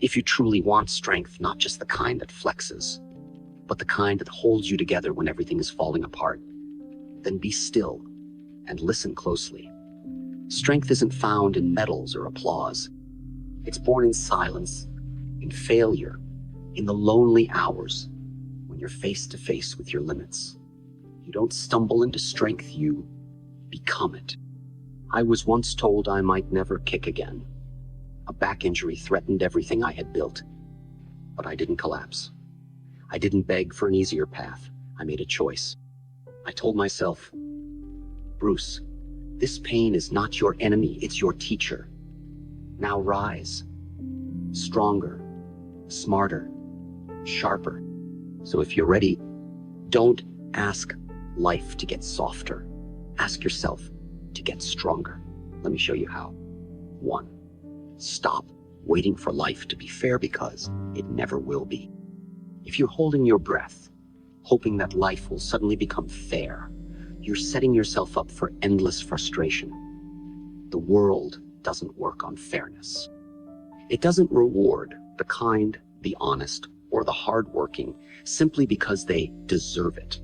If you truly want strength, not just the kind that flexes, but the kind that holds you together when everything is falling apart, then be still and listen closely. Strength isn't found in medals or applause. It's born in silence, in failure, in the lonely hours when you're face to face with your limits. You don't stumble into strength, you become it. I was once told I might never kick again. A back injury threatened everything I had built, but I didn't collapse. I didn't beg for an easier path. I made a choice. I told myself, Bruce, this pain is not your enemy, it's your teacher. Now rise. Stronger, smarter, sharper. So if you're ready, don't ask life to get softer. Ask yourself to get stronger. Let me show you how. 1. Stop waiting for life to be fair, because it never will be. If you're holding your breath, hoping that life will suddenly become fair, you're setting yourself up for endless frustration. The world doesn't work on fairness. It doesn't reward the kind, the honest, or the hardworking simply because they deserve it.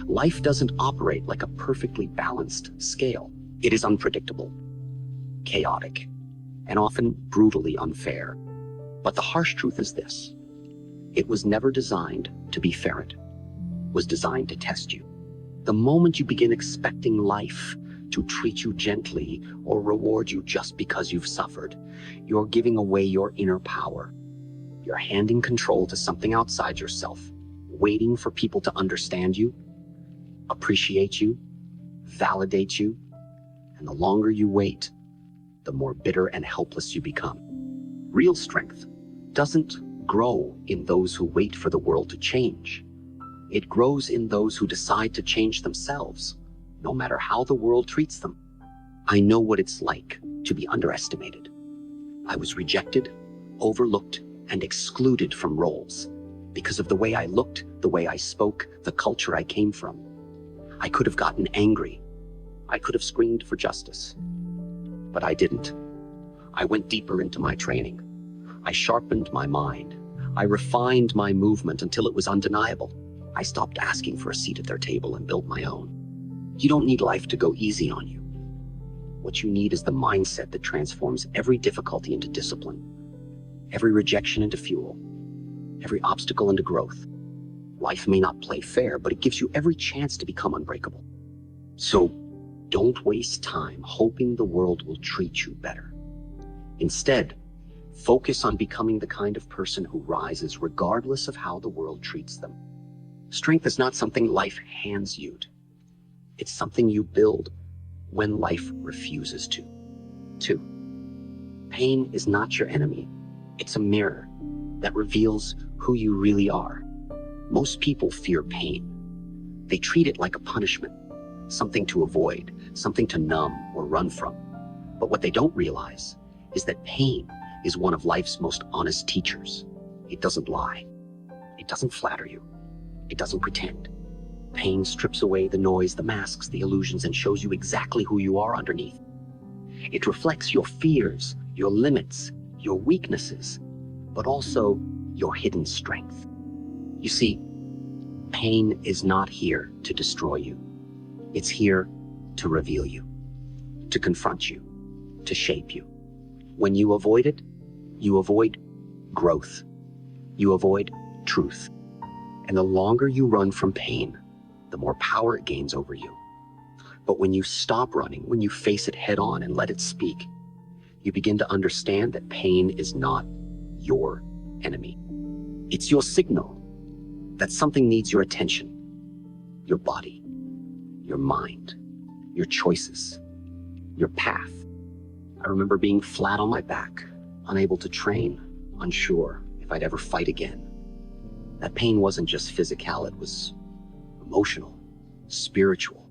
Life doesn't operate like a perfectly balanced scale. It is unpredictable, chaotic, and often brutally unfair. But the harsh truth is this: it was never designed to be fair. It was designed to test you. The moment you begin expecting life to treat you gently or reward you just because you've suffered, you're giving away your inner power. You're handing control to something outside yourself, waiting for people to understand you, appreciate you, validate you. And the longer you wait, the more bitter and helpless you become. Real strength doesn't grow in those who wait for the world to change. It grows in those who decide to change themselves, no matter how the world treats them. I know what it's like to be underestimated. I was rejected, overlooked, and excluded from roles because of the way I looked, the way I spoke, the culture I came from. I could have gotten angry. I could have screamed for justice. But I didn't. I went deeper into my training. I sharpened my mind. I refined my movement until it was undeniable. I stopped asking for a seat at their table and built my own. You don't need life to go easy on you. What you need is the mindset that transforms every difficulty into discipline, every rejection into fuel, every obstacle into growth. Life may not play fair, but it gives you every chance to become unbreakable. So don't waste time hoping the world will treat you better. Instead, focus on becoming the kind of person who rises regardless of how the world treats them. Strength is not something life hands you. It's something you build when life refuses to. 2. Pain is not your enemy. It's a mirror that reveals who you really are. Most people fear pain. They treat it like a punishment, something to avoid, something to numb or run from. But what they don't realize is that pain is one of life's most honest teachers. It doesn't lie. It doesn't flatter you. It doesn't pretend. Pain strips away the noise, the masks, the illusions, and shows you exactly who you are underneath. It reflects your fears, your limits, your weaknesses, but also your hidden strength. You see, pain is not here to destroy you. It's here to reveal you, to confront you, to shape you. When you avoid it, you avoid growth. You avoid truth. And the longer you run from pain, the more power it gains over you. But when you stop running, when you face it head on and let it speak, you begin to understand that pain is not your enemy. It's your signal that something needs your attention, your body, your mind, your choices, your path. I remember being flat on my back, unable to train, unsure if I'd ever fight again. That pain wasn't just physical, it was emotional, spiritual.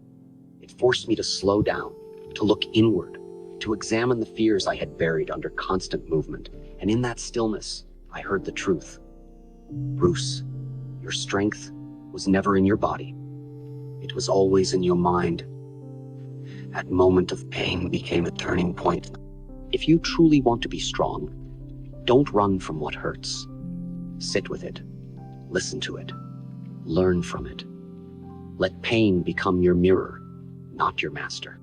It forced me to slow down, to look inward, to examine the fears I had buried under constant movement. And in that stillness, I heard the truth. Bruce, your strength was never in your body. It was always in your mind. That moment of pain became a turning point. If you truly want to be strong, Don't run from what hurts. Sit with it. Listen to it. Learn from it. Let pain become your mirror, not your master.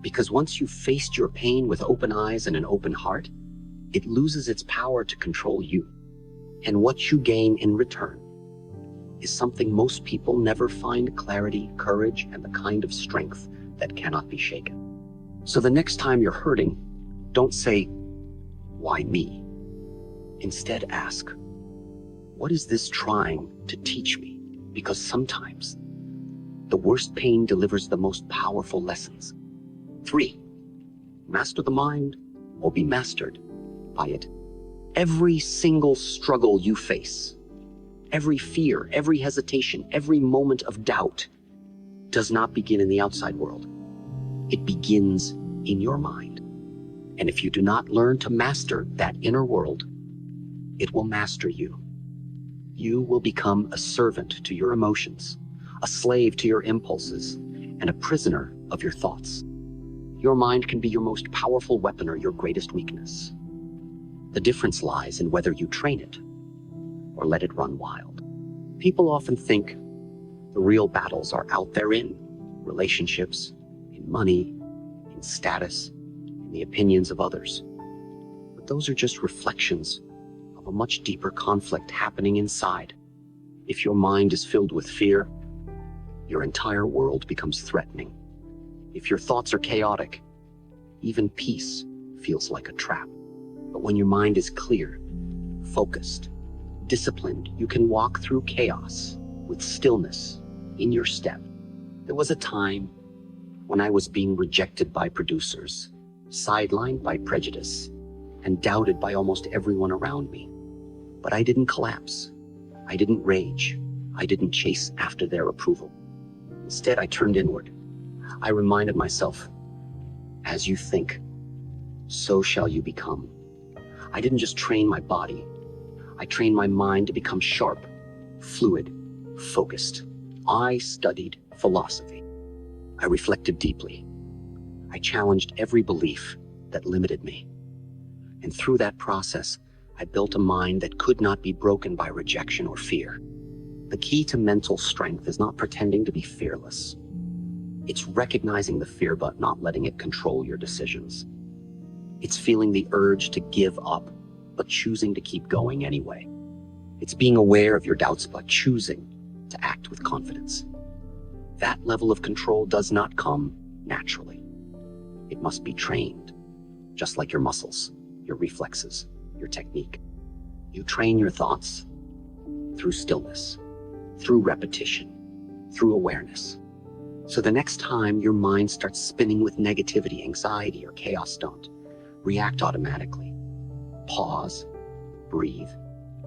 Because once you've faced your pain with open eyes and an open heart, it loses its power to control you. And what you gain in return is something most people never find: clarity, courage, and the kind of strength that cannot be shaken. So the next time you're hurting, don't say, "Why me?" Instead ask, "What is this trying to teach me?" Because sometimes the worst pain delivers the most powerful lessons. 3. Master the mind or be mastered by it. Every single struggle you face, every fear, every hesitation, every moment of doubt does not begin in the outside world. It begins in your mind. And if you do not learn to master that inner world, it will master you. You will become a servant to your emotions, a slave to your impulses, and a prisoner of your thoughts. Your mind can be your most powerful weapon or your greatest weakness. The difference lies in whether you train it or let it run wild. People often think the real battles are out there in relationships, in money, in status, in the opinions of others. But those are just reflections of a much deeper conflict happening inside. If your mind is filled with fear, your entire world becomes threatening. If your thoughts are chaotic, even peace feels like a trap. But when your mind is clear, focused, disciplined, you can walk through chaos with stillness in your step. There was a time when I was being rejected by producers, sidelined by prejudice, and doubted by almost everyone around me. But I didn't collapse. I didn't rage. I didn't chase after their approval. Instead, I turned inward. I reminded myself, as you think, so shall you become. I didn't just train my body. I trained my mind to become sharp, fluid, focused. I studied philosophy. I reflected deeply. I challenged every belief that limited me. And through that process, I built a mind that could not be broken by rejection or fear. The key to mental strength is not pretending to be fearless. It's recognizing the fear but not letting it control your decisions. It's feeling the urge to give up, but choosing to keep going anyway. It's being aware of your doubts but choosing to act with confidence. That level of control does not come naturally. It must be trained, just like your muscles, your reflexes, your technique. You train your thoughts through stillness, through repetition, through awareness. So the next time your mind starts spinning with negativity, anxiety, or chaos, don't react automatically. Pause, breathe,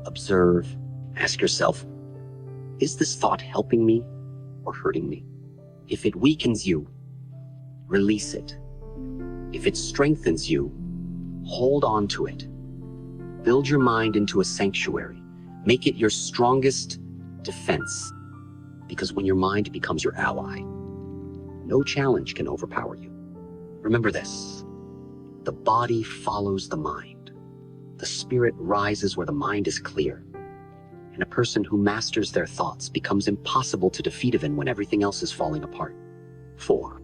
observe, ask yourself, is this thought helping me or hurting me? If it weakens you, release it. If it strengthens you, hold on to it. Build your mind into a sanctuary. Make it your strongest defense. Because when your mind becomes your ally, no challenge can overpower you. Remember this: the body follows the mind. The spirit rises where the mind is clear. And a person who masters their thoughts becomes impossible to defeat even when everything else is falling apart. 4.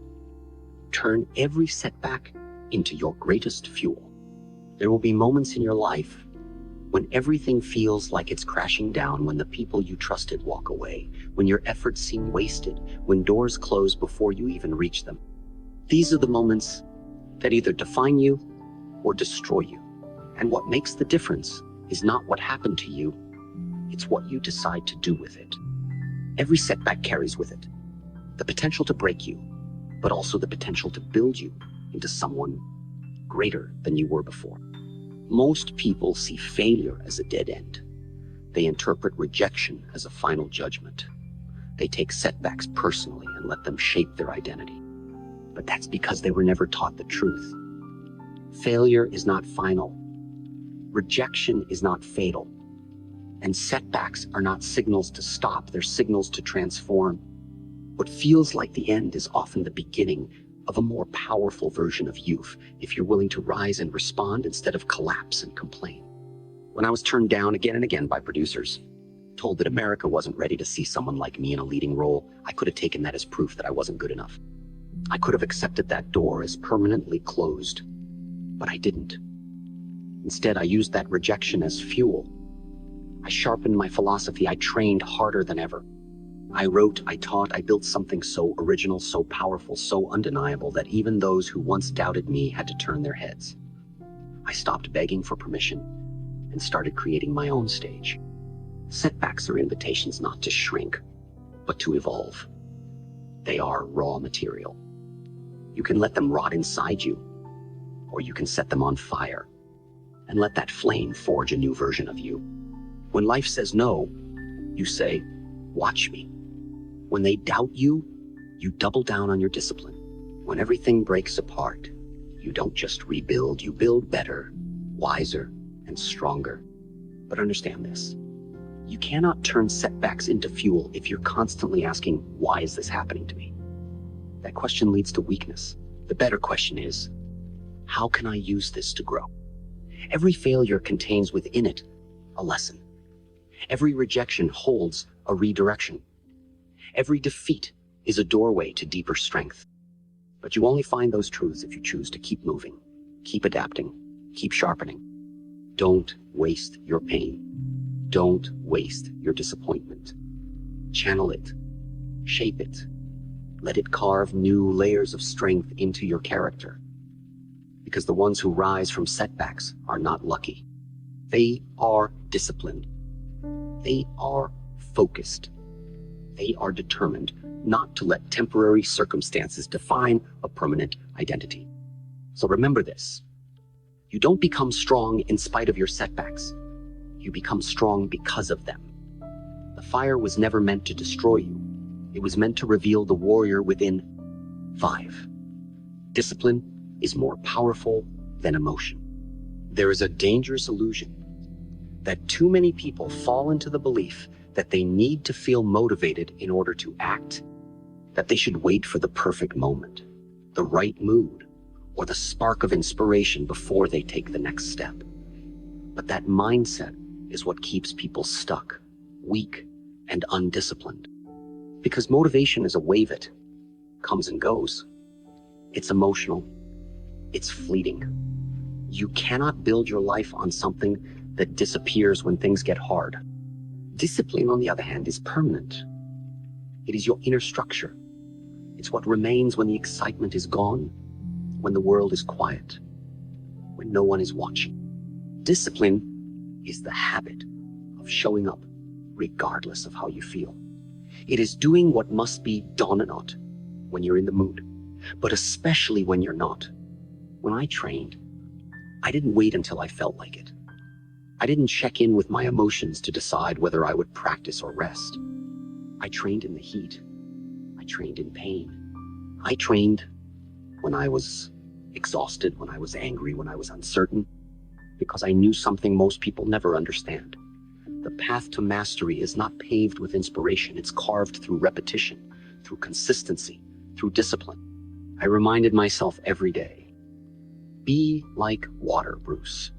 Turn every setback into your greatest fuel. There will be moments in your life when everything feels like it's crashing down, when the people you trusted walk away, when your efforts seem wasted, when doors close before you even reach them. These are the moments that either define you or destroy you. And what makes the difference is not what happened to you, it's what you decide to do with it. Every setback carries with it the potential to break you, but also the potential to build you into someone greater than you were before. Most people see failure as a dead end. They interpret rejection as a final judgment. They take setbacks personally and let them shape their identity. But that's because they were never taught the truth. Failure is not final. Rejection is not fatal. And setbacks are not signals to stop, they're signals to transform. What feels like the end is often the beginning of a more powerful version of you, if you're willing to rise and respond instead of collapse and complain. When I was turned down again and again by producers, told that America wasn't ready to see someone like me in a leading role, I could have taken that as proof that I wasn't good enough. I could have accepted that door as permanently closed, but I didn't. Instead, I used that rejection as fuel. I sharpened my philosophy. I trained harder than ever. I wrote, I taught, I built something so original, so powerful, so undeniable that even those who once doubted me had to turn their heads. I stopped begging for permission and started creating my own stage. Setbacks are invitations not to shrink, but to evolve. They are raw material. You can let them rot inside you, or you can set them on fire and let that flame forge a new version of you. When life says no, you say, watch me. When they doubt you, you double down on your discipline. When everything breaks apart, you don't just rebuild, you build better, wiser, and stronger. But understand this. You cannot turn setbacks into fuel if you're constantly asking, why is this happening to me? That question leads to weakness. The better question is, how can I use this to grow? Every failure contains within it a lesson. Every rejection holds a redirection. Every defeat is a doorway to deeper strength. But you only find those truths if you choose to keep moving, keep adapting, keep sharpening. Don't waste your pain. Don't waste your disappointment. Channel it, shape it. Let it carve new layers of strength into your character. Because the ones who rise from setbacks are not lucky. They are disciplined. They are focused. They are determined not to let temporary circumstances define a permanent identity. So remember this. You don't become strong in spite of your setbacks. You become strong because of them. The fire was never meant to destroy you. It was meant to reveal the warrior within. 5. Discipline is more powerful than emotion. There is a dangerous illusion that too many people fall into the belief that they need to feel motivated in order to act, that they should wait for the perfect moment, the right mood, or the spark of inspiration before they take the next step. But that mindset is what keeps people stuck, weak, and undisciplined. Because motivation is a wave it, comes and goes. It's emotional. It's fleeting. You cannot build your life on something that disappears when things get hard. Discipline, on the other hand, is permanent. It is your inner structure. It's what remains when the excitement is gone, when the world is quiet, when no one is watching. Discipline is the habit of showing up regardless of how you feel. It is doing what must be done or not when you're in the mood, but especially when you're not. When I trained, I didn't wait until I felt like it. I didn't check in with my emotions to decide whether I would practice or rest. I trained in the heat. I trained in pain. I trained when I was exhausted, when I was angry, when I was uncertain, because I knew something most people never understand. The path to mastery is not paved with inspiration. It's carved through repetition, through consistency, through discipline. I reminded myself every day, be like water, Bruce.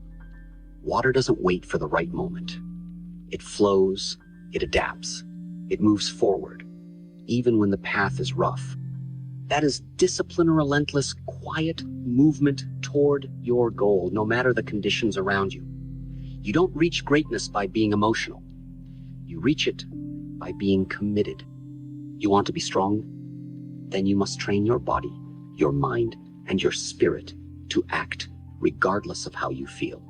Water doesn't wait for the right moment. It flows, it adapts, it moves forward, even when the path is rough. That is discipline, a relentless, quiet movement toward your goal, no matter the conditions around you. You don't reach greatness by being emotional. You reach it by being committed. You want to be strong? Then you must train your body, your mind, and your spirit to act regardless of how you feel.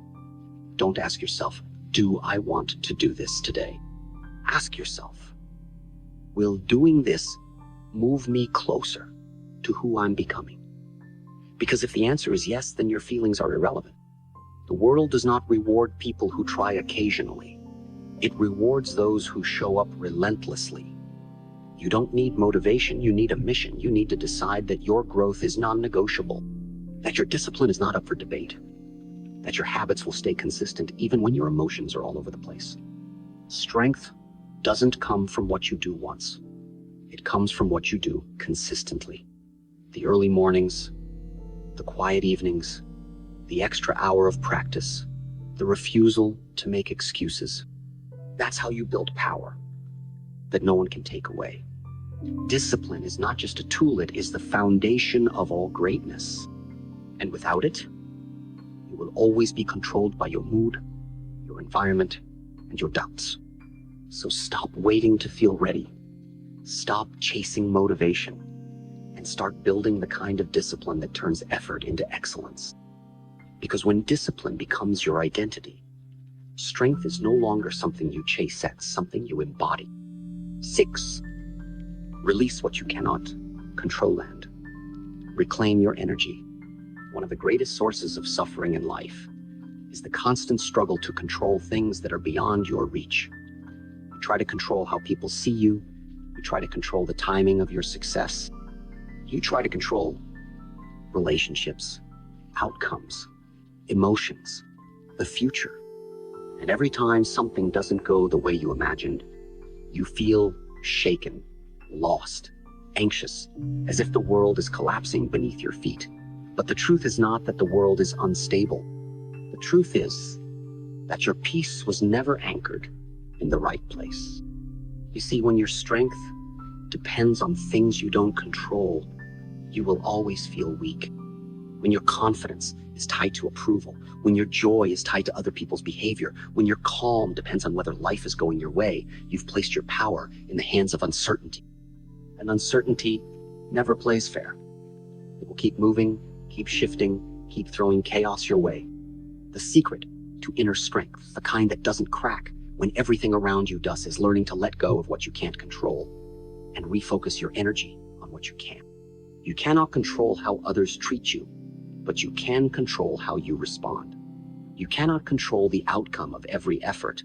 Don't ask yourself, do I want to do this today? Ask yourself, will doing this move me closer to who I'm becoming? Because if the answer is yes, then your feelings are irrelevant. The world does not reward people who try occasionally. It rewards those who show up relentlessly. You don't need motivation, you need a mission. You need to decide that your growth is non-negotiable, that your discipline is not up for debate, that your habits will stay consistent even when your emotions are all over the place. Strength doesn't come from what you do once. It comes from what you do consistently. The early mornings, the quiet evenings, the extra hour of practice, the refusal to make excuses. That's how you build power that no one can take away. Discipline is not just a tool, it is the foundation of all greatness. And without it, you will always be controlled by your mood, your environment, and your doubts. So stop waiting to feel ready. Stop chasing motivation and start building the kind of discipline that turns effort into excellence. Because when discipline becomes your identity, strength is no longer something you chase at, something you embody. 6. Release what you cannot control and reclaim your energy. One of the greatest sources of suffering in life is the constant struggle to control things that are beyond your reach. You try to control how people see you. You try to control the timing of your success. You try to control relationships, outcomes, emotions, the future. And every time something doesn't go the way you imagined, you feel shaken, lost, anxious, as if the world is collapsing beneath your feet. But the truth is not that the world is unstable. The truth is that your peace was never anchored in the right place. You see, when your strength depends on things you don't control, you will always feel weak. When your confidence is tied to approval, when your joy is tied to other people's behavior, when your calm depends on whether life is going your way, you've placed your power in the hands of uncertainty. And uncertainty never plays fair. It will keep moving, keep shifting, keep throwing chaos your way. The secret to inner strength, the kind that doesn't crack when everything around you does, is learning to let go of what you can't control and refocus your energy on what you can. You cannot control how others treat you, but you can control how you respond. You cannot control the outcome of every effort,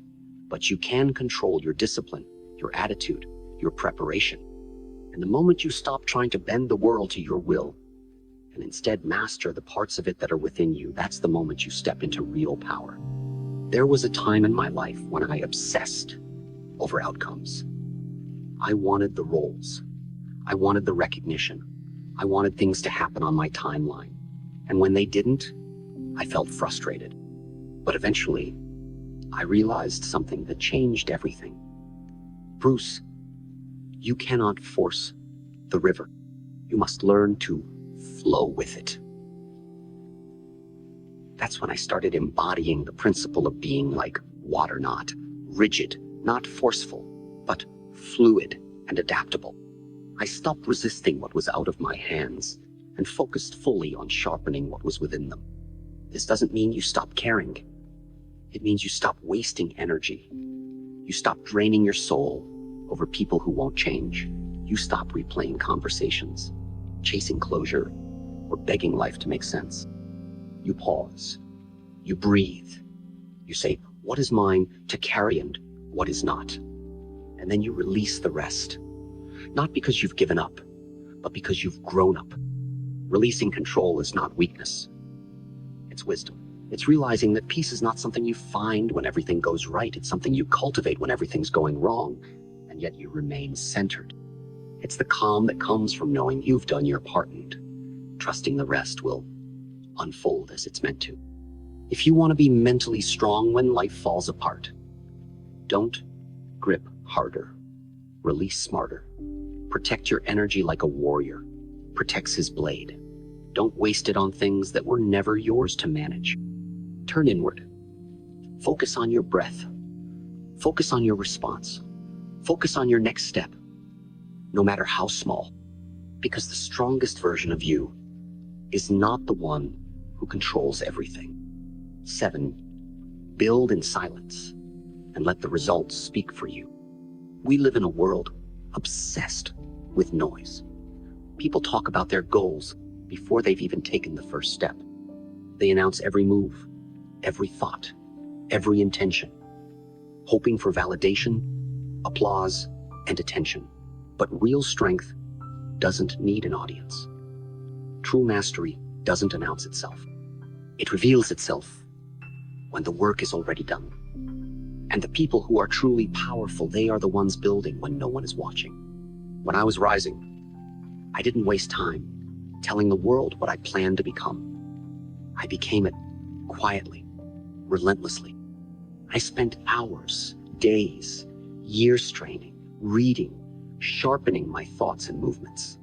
but you can control your discipline, your attitude, your preparation. And the moment you stop trying to bend the world to your will and instead master the parts of it that are within you, that's the moment you step into real power. There was a time in my life when I obsessed over outcomes. I wanted the roles. I wanted the recognition. I wanted things to happen on my timeline. And when they didn't, I felt frustrated. But eventually, I realized something that changed everything. Bruce, you cannot force the river. You must learn to flow with it. That's when I started embodying the principle of being like water, not rigid, not forceful, but fluid and adaptable. I stopped resisting what was out of my hands and focused fully on sharpening what was within them. This doesn't mean you stop caring. It means you stop wasting energy. You stop draining your soul over people who won't change. You stop replaying conversations, chasing closure, or begging life to make sense. You pause. You breathe. You say, what is mine to carry and what is not? And then you release the rest. Not because you've given up, but because you've grown up. Releasing control is not weakness. It's wisdom. It's realizing that peace is not something you find when everything goes right. It's something you cultivate when everything's going wrong, and yet you remain centered. It's the calm that comes from knowing you've done your part and trusting the rest will unfold as it's meant to. If you want to be mentally strong when life falls apart, don't grip harder. Release smarter. Protect your energy like a warrior protects his blade. Don't waste it on things that were never yours to manage. Turn inward. Focus on your breath. Focus on your response. Focus on your next step, no matter how small. Because the strongest version of you is not the one who controls everything. 7. Build in silence and let the results speak for you. We live in a world obsessed with noise. People talk about their goals before they've even taken the first step. They announce every move, every thought, every intention, hoping for validation, applause, and attention. But real strength doesn't need an audience. True mastery doesn't announce itself. It reveals itself when the work is already done. And the people who are truly powerful, they are the ones building when no one is watching. When I was rising, I didn't waste time telling the world what I planned to become. I became it quietly, relentlessly. I spent hours, days, years training, reading, sharpening my thoughts and movements.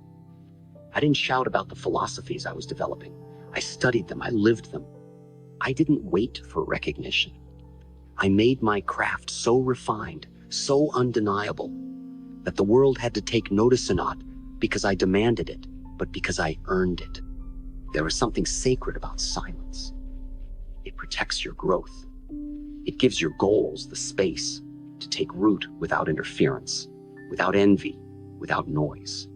I didn't shout about the philosophies I was developing. I studied them, I lived them. I didn't wait for recognition. I made my craft so refined, so undeniable, that the world had to take notice or not because I demanded it, but because I earned it. There is something sacred about silence. It protects your growth. It gives your goals the space to take root without interference, without envy, without noise.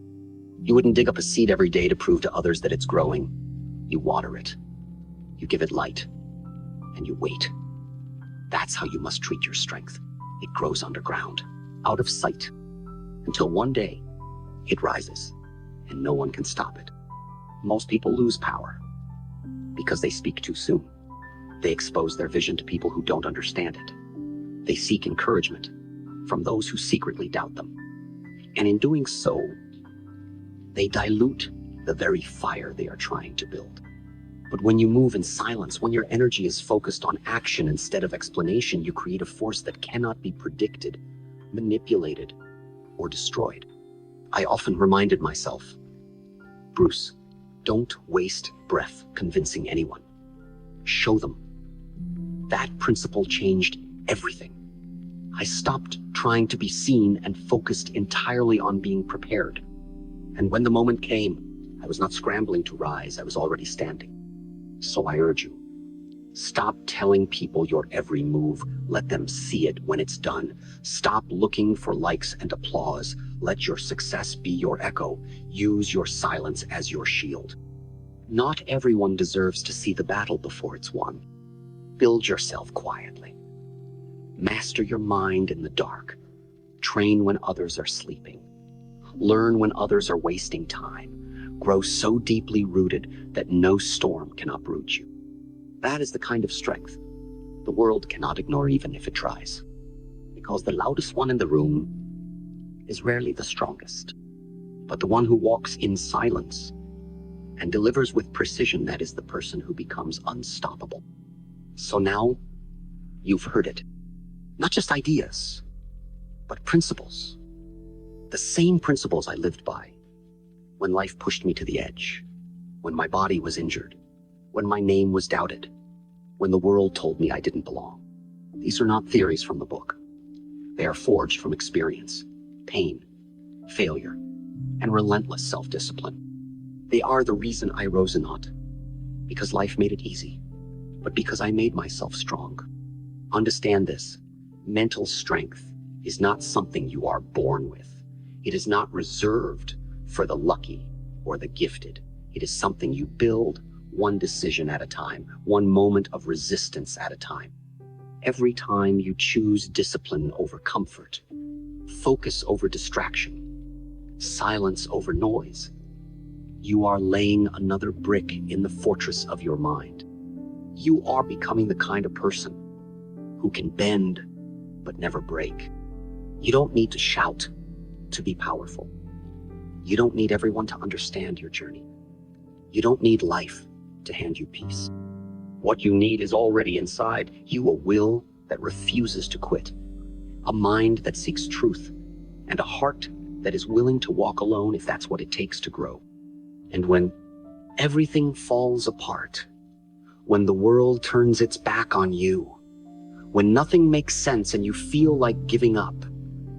You wouldn't dig up a seed every day to prove to others that it's growing. You water it, you give it light, and you wait. That's how you must treat your strength. It grows underground, out of sight, until one day it rises and no one can stop it. Most people lose power because they speak too soon. They expose their vision to people who don't understand it. They seek encouragement from those who secretly doubt them. And in doing so, they dilute the very fire they are trying to build. But when you move in silence, when your energy is focused on action instead of explanation, you create a force that cannot be predicted, manipulated, or destroyed. I often reminded myself, Bruce, don't waste breath convincing anyone. Show them. That principle changed everything. I stopped trying to be seen and focused entirely on being prepared. And when the moment came, I was not scrambling to rise, I was already standing. So I urge you, stop telling people your every move. Let them see it when it's done. Stop looking for likes and applause. Let your success be your echo. Use your silence as your shield. Not everyone deserves to see the battle before it's won. Build yourself quietly. Master your mind in the dark. Train when others are sleeping. Learn when others are wasting time. Grow so deeply rooted that no storm can uproot you. That is the kind of strength the world cannot ignore even if it tries. Because the loudest one in the room is rarely the strongest. But the one who walks in silence and delivers with precision, that is the person who becomes unstoppable. So now, you've heard it. Not just ideas, but principles. The same principles I lived by when life pushed me to the edge, when my body was injured, when my name was doubted, when the world told me I didn't belong. These are not theories from the book. They are forged from experience, pain, failure, and relentless self-discipline. They are the reason I rose not, because life made it easy, but because I made myself strong. Understand this, mental strength is not something you are born with. It is not reserved for the lucky or the gifted. It is something you build one decision at a time, one moment of resistance at a time. Every time you choose discipline over comfort, focus over distraction, silence over noise, you are laying another brick in the fortress of your mind. You are becoming the kind of person who can bend but never break. You don't need to shout to be powerful. You don't need everyone to understand your journey. You don't need life to hand you peace. What you need is already inside you, a will that refuses to quit, a mind that seeks truth, and a heart that is willing to walk alone if that's what it takes to grow. And when everything falls apart, when the world turns its back on you, when nothing makes sense and you feel like giving up,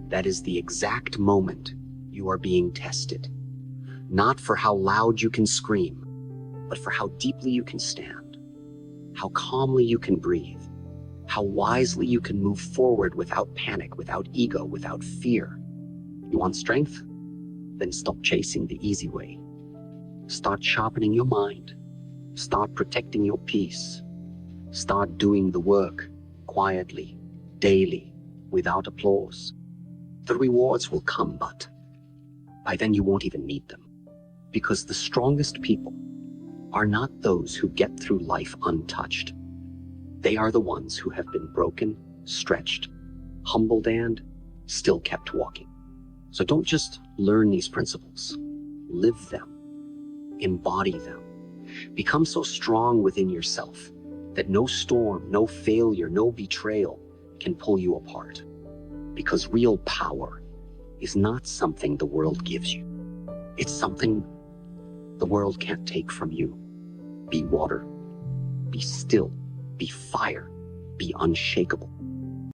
that is the exact moment you are being tested. Not for how loud you can scream, but for how deeply you can stand, how calmly you can breathe, how wisely you can move forward without panic, without ego, without fear. You want strength? Then stop chasing the easy way. Start sharpening your mind. Start protecting your peace. Start doing the work quietly, daily, without applause. The rewards will come, but by then you won't even need them. Because the strongest people are not those who get through life untouched. They are the ones who have been broken, stretched, humbled, and still kept walking. So don't just learn these principles. Live them. Embody them. Become so strong within yourself that no storm, no failure, no betrayal can pull you apart. Because real power is not something the world gives you. It's something the world can't take from you. Be water, be still, be fire, be unshakable.